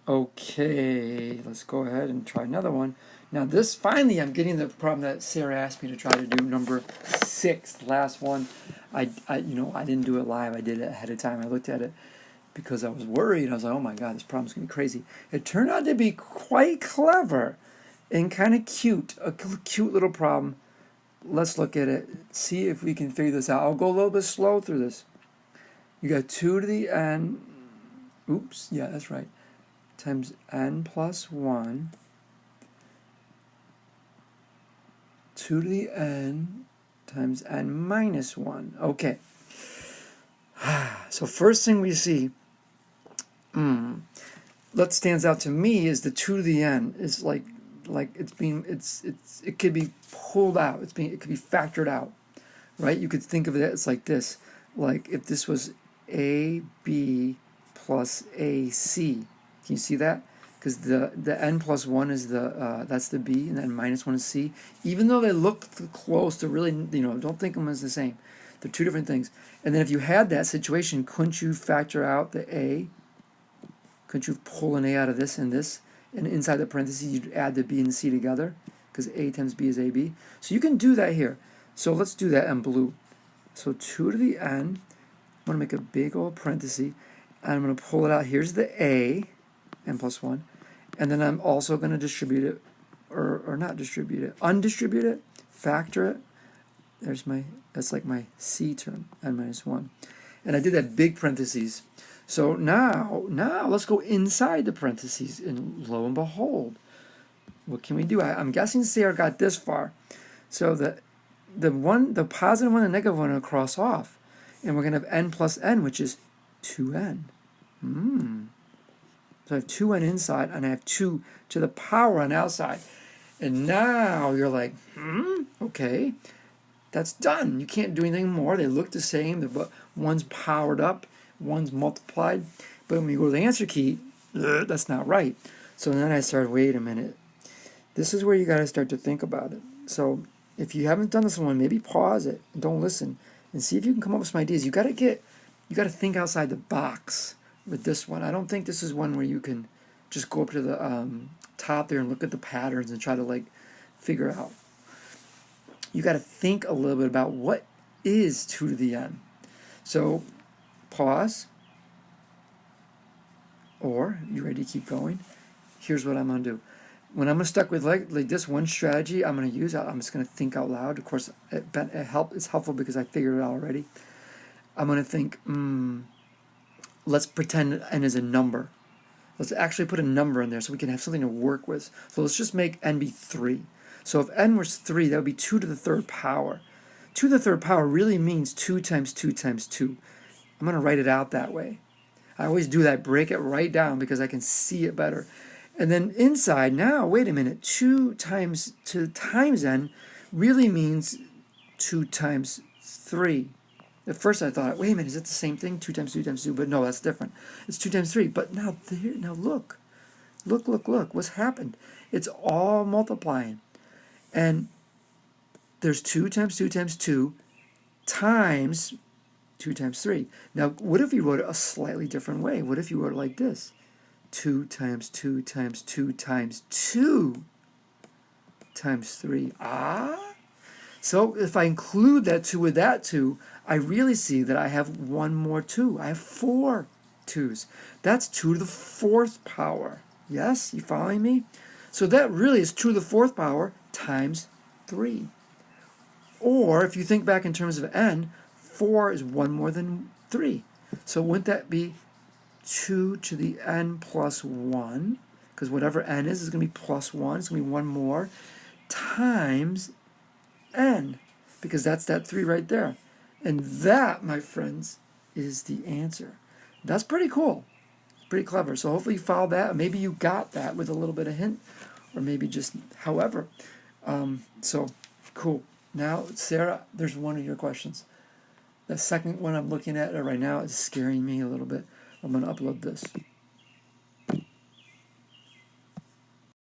Okay, let's go ahead and try another one. Now this, finally, I'm getting the problem that Sarah asked me to try to do, number 6, the last one. I didn't do it live. I did it ahead of time. I looked at it because I was worried. I was like, oh my God, this problem's going to be crazy. It turned out to be quite clever and kind of cute. A cute little problem. Let's look at it. See if we can figure this out. I'll go a little bit slow through this. You got 2 to the n. Oops, yeah, that's right. Times n plus 1, 2 to the n times n minus 1. Okay. So first thing we see, what stands out to me is the 2 to the n is like it could be pulled out. It could be factored out, right? You could think of it as like this, like if this was ab plus ac. Can you see that? Because the n plus 1 is that's the b, and then minus 1 is c. Even though they look close, they're really, don't think of them as the same. They're two different things. And then if you had that situation, couldn't you factor out the a? Couldn't you pull an a out of this and this? And inside the parentheses, you'd add the b and the c together, because a times b is ab. So you can do that here. So let's do that in blue. So 2 to the n, I'm going to make a big old parenthesis, and I'm going to pull it out. Here's the a, n plus 1, and then I'm also going to distribute it, or not distribute it, undistribute it, factor it. That's like my c term, n minus 1. And I did that big parentheses. So now let's go inside the parentheses, and lo and behold, what can we do? I'm guessing Sarah got this far. So the positive one and the negative one are cross off, and we're going to have n plus n, which is 2n. So I have 2n inside, and I have 2 to the power on the outside. And now you're like, okay, that's done. You can't do anything more. They look the same. One's powered up, one's multiplied. But when you go to the answer key, that's not right. So then I started, wait a minute. This is where you got to start to think about it. So if you haven't done this one, maybe pause it and don't listen and see if you can come up with some ideas. You got to think outside the box with this one. I don't think this is one where you can just go up to the top there and look at the patterns and try to figure out. You got to think a little bit about what is 2 to the n. So pause, or you ready to keep going? Here's what I'm going to do. When I'm stuck with like this one strategy I'm going to use, I'm just going to think out loud. Of course, it's helpful because I figured it out already. I'm going to think, let's pretend n is a number. Let's actually put a number in there so we can have something to work with. So let's just make n be 3. So if n was 3, that would be 2 to the third power. 2 to the third power really means 2 times 2 times 2. I'm going to write it out that way. I always do that, break it right down because I can see it better. And then inside, now, wait a minute, 2 times n really means 2 times 3. At first I thought, wait a minute, is it the same thing? 2 times 2 times 2, but no, that's different. It's 2 times 3, but now look. Look, what's happened? It's all multiplying. And there's 2 times 2 times 2 times 2 times 3. Now, what if you wrote it a slightly different way? What if you wrote it like this? 2 times 2 times 2 times 2 times 3. So if I include that 2 with that 2, I really see that I have one more 2. I have 4 2's. That's 2 to the 4th power. Yes? You following me? So that really is 2 to the 4th power times 3. Or if you think back in terms of n, 4 is 1 more than 3. So wouldn't that be 2 to the n plus 1? Because whatever n is going to be plus 1. It's going to be 1 more times n. Because that's that 3 right there. And that, my friends, is the answer. That's pretty cool. Pretty clever. So hopefully you followed that. Maybe you got that with a little bit of hint. Or maybe just however. So, cool. Now, Sarah, there's one of your questions. The second one I'm looking at right now is scaring me a little bit. I'm going to upload this.